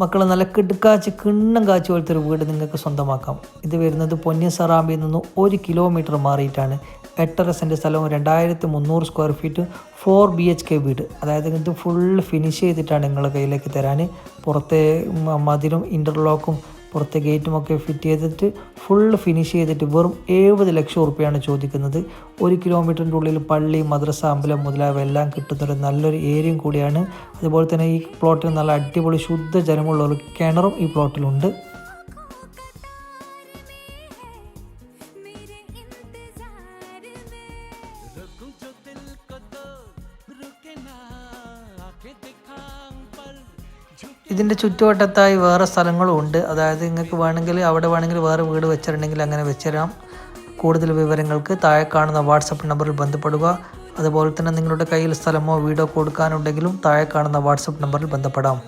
മക്കൾ നല്ല കിടുക്കാച്ച് കിണ്ണം കാച്ച് പോലത്തെ ഒരു വീട് നിങ്ങൾക്ക് സ്വന്തമാക്കാം. ഇത് വരുന്നത് പൊന്നിസറാമ്പിൽ നിന്ന് 1 കിലോമീറ്റർ മാറിയിട്ടാണ്. 8.5 സെൻറ്റ് സ്ഥലവും 2300 സ്ക്വയർ ഫീറ്റ് 4 BHK വീട്. അതായത് ഇത് ഫുള്ള് ഫിനിഷ് ചെയ്തിട്ടാണ് നിങ്ങളുടെ കയ്യിലേക്ക് തരാൻ. പുറത്തെ മതിലും ഇൻ്റർലോക്കും പുറത്തെ ഗേറ്റും ഒക്കെ ഫിറ്റ് ചെയ്തിട്ട് ഫുള്ള് ഫിനിഷ് ചെയ്തിട്ട് വെറും 70 ലക്ഷം റുപ്യയാണ് ചോദിക്കുന്നത്. 1 കിലോമീറ്ററിൻ്റെ ഉള്ളിൽ പള്ളി, മദ്രസ, അമ്പലം മുതലായവ എല്ലാം കിട്ടുന്നൊരു നല്ലൊരു ഏരിയയും കൂടിയാണ്. അതുപോലെ തന്നെ ഈ പ്ലോട്ടിൽ നല്ല അടിപൊളി ശുദ്ധജലമുള്ള ഒരു കിണറും ഈ പ്ലോട്ടിലുണ്ട്. ഇതിൻ്റെ ചുറ്റുവട്ടത്തായി വേറെ സ്ഥലങ്ങളും ഉണ്ട്. അതായത് നിങ്ങൾക്ക് വേണമെങ്കിൽ അവിടെ വേണമെങ്കിൽ വേറെ വീട് വെച്ചിട്ടുണ്ടെങ്കിൽ അങ്ങനെ വെച്ചുതരാം. കൂടുതൽ വിവരങ്ങൾക്ക് താഴെ കാണുന്ന വാട്സപ്പ് നമ്പറിൽ ബന്ധപ്പെടുക. അതുപോലെ തന്നെ നിങ്ങളുടെ കയ്യിൽ സ്ഥലമോ വീടോ കൊടുക്കാനുണ്ടെങ്കിലും താഴെ കാണുന്ന വാട്സപ്പ് നമ്പറിൽ ബന്ധപ്പെടാം.